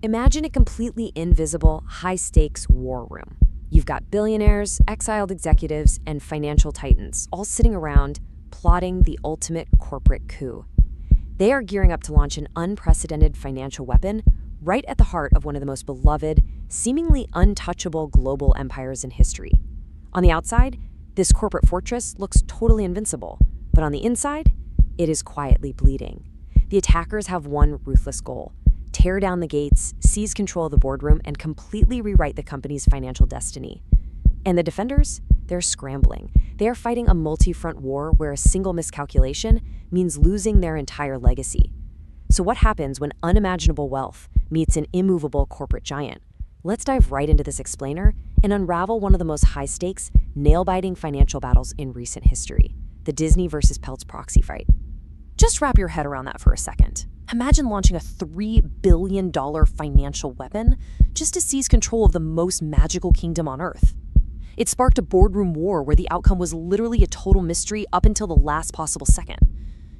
Imagine a completely invisible, high-stakes war room. You've got billionaires, exiled executives, and financial titans all sitting around plotting the ultimate corporate coup. They are gearing up to launch an unprecedented financial weapon right at the heart of one of the most beloved, seemingly untouchable global empires in history. On the outside, this corporate fortress looks totally invincible, but on the inside, it is quietly bleeding. The attackers have one ruthless goal: tear down the gates, seize control of the boardroom, and completely rewrite the company's financial destiny. And the defenders? They're scrambling. They are fighting a multi-front war where a single miscalculation means losing their entire legacy. So what happens when unimaginable wealth meets an immovable corporate giant? Let's dive right into this explainer and unravel one of the most high-stakes, nail-biting financial battles in recent history: the Disney versus Peltz Proxy Fight. Just wrap your head around that for a second. Imagine launching a $3 billion financial weapon just to seize control of the most magical kingdom on Earth. It sparked a boardroom war where the outcome was literally a total mystery up until the last possible second.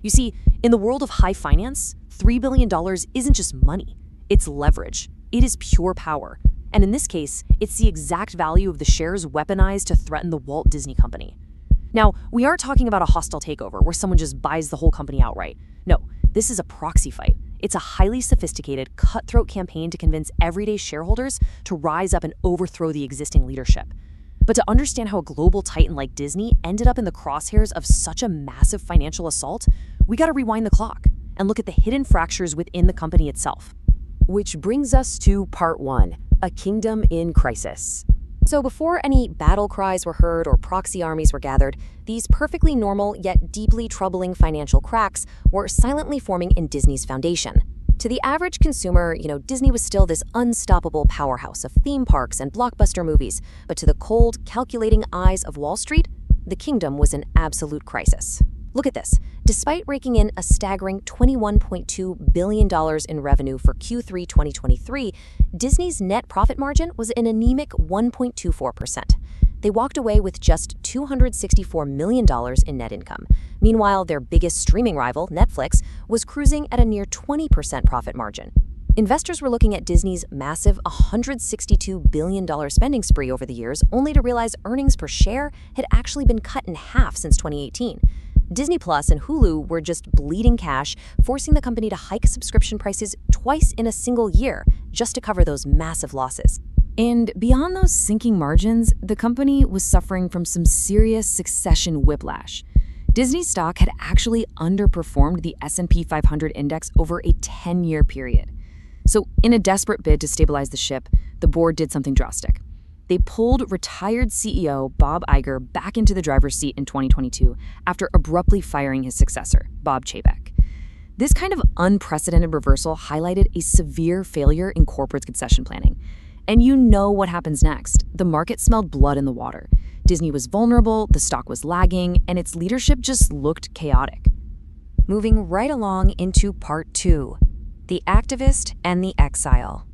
You see, in the world of high finance, $3 billion isn't just money, it's leverage. It is pure power. And in this case, it's the exact value of the shares weaponized to threaten the Walt Disney Company. Now, we aren't talking about a hostile takeover where someone just buys the whole company outright. No, this is a proxy fight. It's a highly sophisticated, cutthroat campaign to convince everyday shareholders to rise up and overthrow the existing leadership. But to understand how a global titan like Disney ended up in the crosshairs of such a massive financial assault, we gotta rewind the clock and look at the hidden fractures within the company itself. Which brings us to part 1, a kingdom in crisis. So before any battle cries were heard or proxy armies were gathered, these perfectly normal yet deeply troubling financial cracks were silently forming in Disney's foundation. To the average consumer, Disney was still this unstoppable powerhouse of theme parks and blockbuster movies, but to the cold, calculating eyes of Wall Street, the kingdom was in absolute crisis. Look at this. Despite raking in a staggering $21.2 billion in revenue for Q3 2023, Disney's net profit margin was an anemic 1.24%. They walked away with just $264 million in net income. Meanwhile, their biggest streaming rival, Netflix, was cruising at a near 20% profit margin. Investors were looking at Disney's massive $162 billion spending spree over the years, only to realize earnings per share had actually been cut in half since 2018. Disney Plus and Hulu were just bleeding cash, forcing the company to hike subscription prices twice in a single year just to cover those massive losses. And beyond those sinking margins, the company was suffering from some serious succession whiplash. Disney stock had actually underperformed the S&P 500 index over a 10-year period. So in a desperate bid to stabilize the ship, the board did something drastic. They pulled retired CEO Bob Iger back into the driver's seat in 2022 after abruptly firing his successor, Bob Chapek. This kind of unprecedented reversal highlighted a severe failure in corporate succession planning. And you know what happens next. The market smelled blood in the water. Disney was vulnerable, the stock was lagging, and its leadership just looked chaotic. Moving right along into part 2, the Activist and the Exile.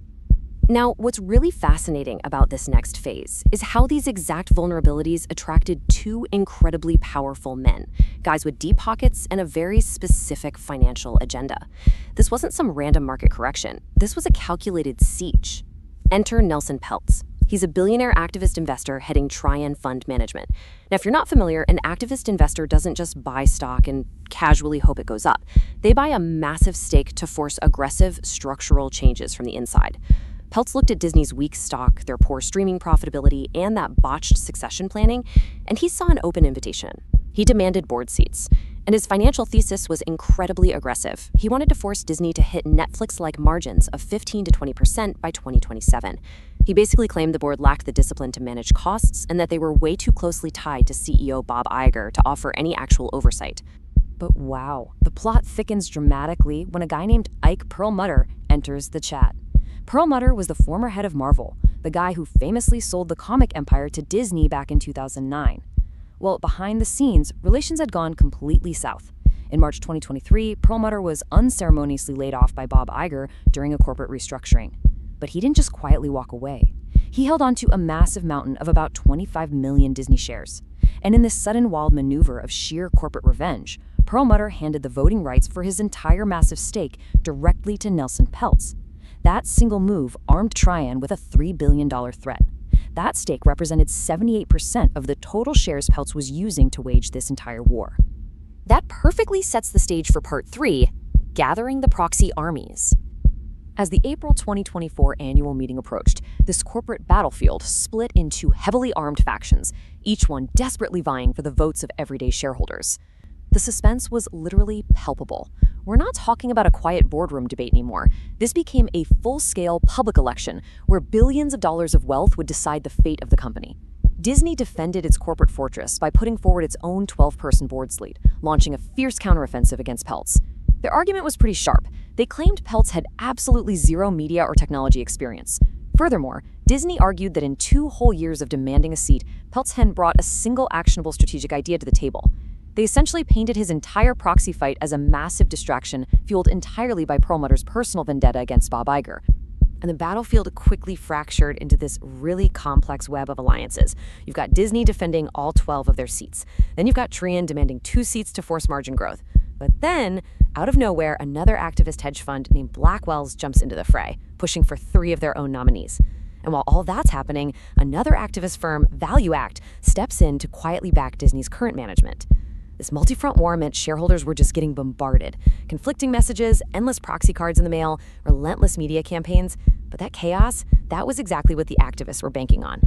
Now, what's really fascinating about this next phase is how these exact vulnerabilities attracted two incredibly powerful men, guys with deep pockets and a very specific financial agenda. This wasn't some random market correction. This was a calculated siege. Enter Nelson Peltz. He's a billionaire activist investor heading Trian Fund Management. Now, if you're not familiar, an activist investor doesn't just buy stock and casually hope it goes up. They buy a massive stake to force aggressive structural changes from the inside. Peltz looked at Disney's weak stock, their poor streaming profitability, and that botched succession planning, and he saw an open invitation. He demanded board seats, and his financial thesis was incredibly aggressive. He wanted to force Disney to hit Netflix-like margins of 15 to 20% by 2027. He basically claimed the board lacked the discipline to manage costs and that they were way too closely tied to CEO Bob Iger to offer any actual oversight. But wow, the plot thickens dramatically when a guy named Ike Perlmutter enters the chat. Perlmutter was the former head of Marvel, the guy who famously sold the comic empire to Disney back in 2009. Well, behind the scenes, relations had gone completely south. In March 2023, Perlmutter was unceremoniously laid off by Bob Iger during a corporate restructuring. But he didn't just quietly walk away. He held onto a massive mountain of about 25 million Disney shares. And in this sudden wild maneuver of sheer corporate revenge, Perlmutter handed the voting rights for his entire massive stake directly to Nelson Peltz. That single move armed Trian with a $3 billion threat. That stake represented 78% of the total shares Peltz was using to wage this entire war. That perfectly sets the stage for Part 3, gathering the proxy armies. As the April 2024 annual meeting approached, this corporate battlefield split into heavily armed factions, each one desperately vying for the votes of everyday shareholders. The suspense was literally palpable. We're not talking about a quiet boardroom debate anymore. This became a full-scale public election where billions of dollars of wealth would decide the fate of the company. Disney defended its corporate fortress by putting forward its own 12-person board slate, launching a fierce counteroffensive against Peltz. Their argument was pretty sharp. They claimed Peltz had absolutely zero media or technology experience. Furthermore, Disney argued that in 2 whole years of demanding a seat, Peltz hadn't brought a single actionable strategic idea to the table. They essentially painted his entire proxy fight as a massive distraction fueled entirely by Perlmutter's personal vendetta against Bob Iger. And the battlefield quickly fractured into this really complex web of alliances. You've got Disney defending all 12 of their seats. Then you've got Trian demanding 2 seats to force margin growth. But then, out of nowhere, another activist hedge fund named Blackwell's jumps into the fray, pushing for 3 of their own nominees. And while all that's happening, another activist firm, ValueAct, steps in to quietly back Disney's current management. This multi-front war meant shareholders were just getting bombarded. Conflicting messages, endless proxy cards in the mail, relentless media campaigns. But that chaos, that was exactly what the activists were banking on.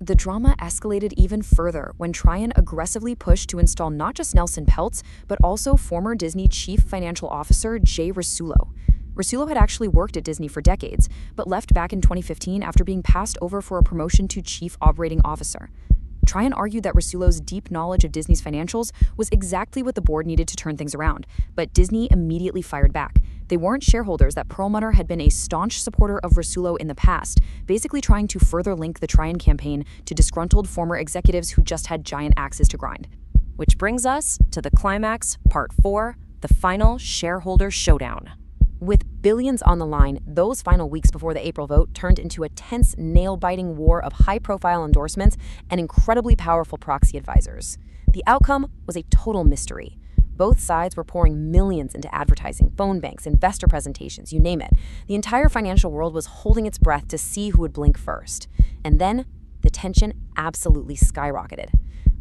The drama escalated even further when Trian aggressively pushed to install not just Nelson Peltz, but also former Disney Chief Financial Officer Jay Rasulo. Rasulo had actually worked at Disney for decades, but left back in 2015 after being passed over for a promotion to Chief Operating Officer. Trian argued that Rasulo's deep knowledge of Disney's financials was exactly what the board needed to turn things around, but Disney immediately fired back. They warned shareholders that Perlmutter had been a staunch supporter of Rasulo in the past, basically trying to further link the Trian campaign to disgruntled former executives who just had giant axes to grind. Which brings us to the climax, Part 4, the final shareholder showdown. With billions on the line, those final weeks before the April vote turned into a tense, nail-biting war of high-profile endorsements and incredibly powerful proxy advisors. The outcome was a total mystery. Both sides were pouring millions into advertising, phone banks, investor presentations, you name it. The entire financial world was holding its breath to see who would blink first. And then, the tension absolutely skyrocketed.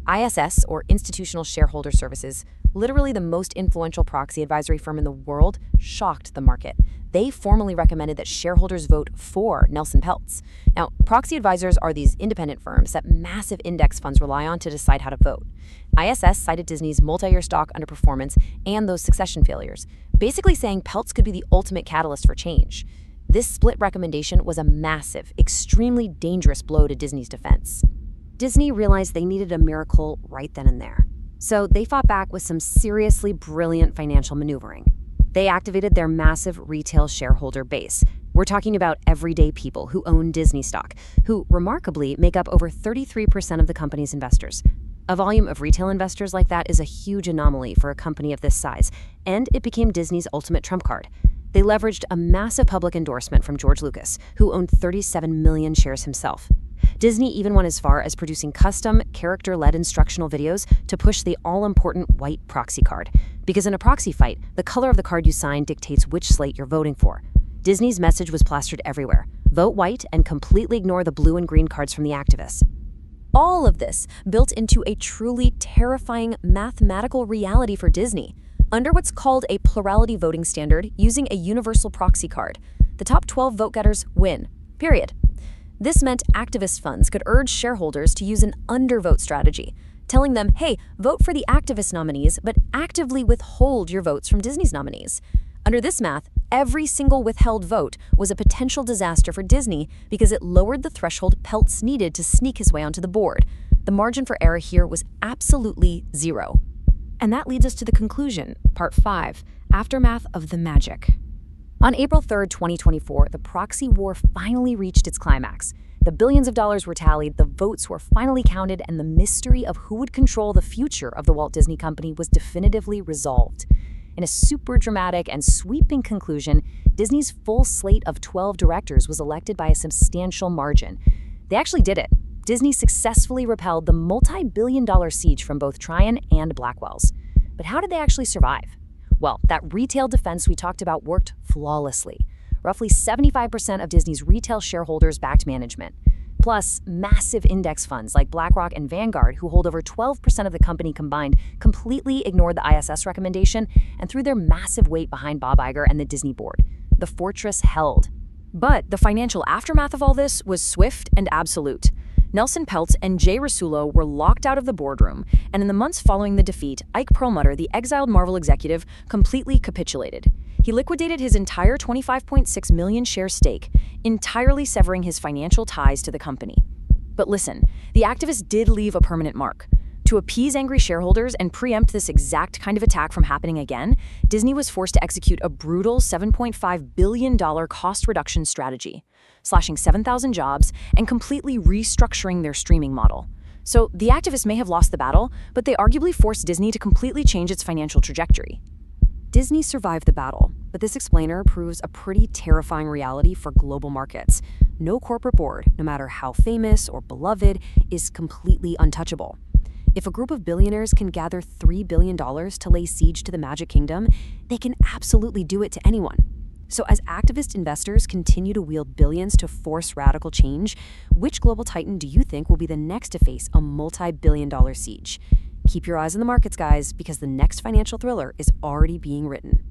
ISS, or Institutional Shareholder Services, literally the most influential proxy advisory firm in the world, shocked the market. They formally recommended that shareholders vote for Nelson Peltz. Now, proxy advisors are these independent firms that massive index funds rely on to decide how to vote. ISS cited Disney's multi-year stock underperformance and those succession failures, basically saying Peltz could be the ultimate catalyst for change. This split recommendation was a massive, extremely dangerous blow to Disney's defense. Disney realized they needed a miracle right then and there. So they fought back with some seriously brilliant financial maneuvering. They activated their massive retail shareholder base. We're talking about everyday people who own Disney stock, who remarkably make up over 33% of the company's investors. A volume of retail investors like that is a huge anomaly for a company of this size, and it became Disney's ultimate trump card. They leveraged a massive public endorsement from George Lucas, who owned 37 million shares himself. Disney even went as far as producing custom, character-led instructional videos to push the all-important white proxy card. Because in a proxy fight, the color of the card you sign dictates which slate you're voting for. Disney's message was plastered everywhere. Vote white and completely ignore the blue and green cards from the activists. All of this built into a truly terrifying mathematical reality for Disney. Under what's called a plurality voting standard, using a universal proxy card, the top 12 vote-getters win, period. This meant activist funds could urge shareholders to use an undervote strategy, telling them, hey, vote for the activist nominees, but actively withhold your votes from Disney's nominees. Under this math, every single withheld vote was a potential disaster for Disney because it lowered the threshold Peltz needed to sneak his way onto the board. The margin for error here was absolutely zero. And that leads us to the conclusion, Part 5, Aftermath of the Magic. On April 3, 2024, the proxy war finally reached its climax. The billions of dollars were tallied, the votes were finally counted, and the mystery of who would control the future of the Walt Disney Company was definitively resolved. In a super dramatic and sweeping conclusion, Disney's full slate of 12 directors was elected by a substantial margin. They actually did it. Disney successfully repelled the multi-billion-dollar siege from both Trian and Blackwell's. But how did they actually survive? Well, that retail defense we talked about worked flawlessly. roughly 75% of Disney's retail shareholders backed management. Plus, massive index funds like BlackRock and Vanguard, who hold over 12% of the company combined, completely ignored the ISS recommendation and threw their massive weight behind Bob Iger and the Disney board. The fortress held. But the financial aftermath of all this was swift and absolute. Nelson Peltz and Jay Rasulo were locked out of the boardroom, and in the months following the defeat, Ike Perlmutter, the exiled Marvel executive, completely capitulated. He liquidated his entire 25.6 million share stake, entirely severing his financial ties to the company. But listen, the activist did leave a permanent mark. To appease angry shareholders and preempt this exact kind of attack from happening again, Disney was forced to execute a brutal $7.5 billion cost reduction strategy, slashing 7,000 jobs and completely restructuring their streaming model. So the activists may have lost the battle, but they arguably forced Disney to completely change its financial trajectory. Disney survived the battle, but this explainer proves a pretty terrifying reality for global markets. No corporate board, no matter how famous or beloved, is completely untouchable. If a group of billionaires can gather $3 billion to lay siege to the Magic Kingdom, they can absolutely do it to anyone. So as activist investors continue to wield billions to force radical change, which global titan do you think will be the next to face a multi-billion-dollar siege? Keep your eyes on the markets, guys, because the next financial thriller is already being written.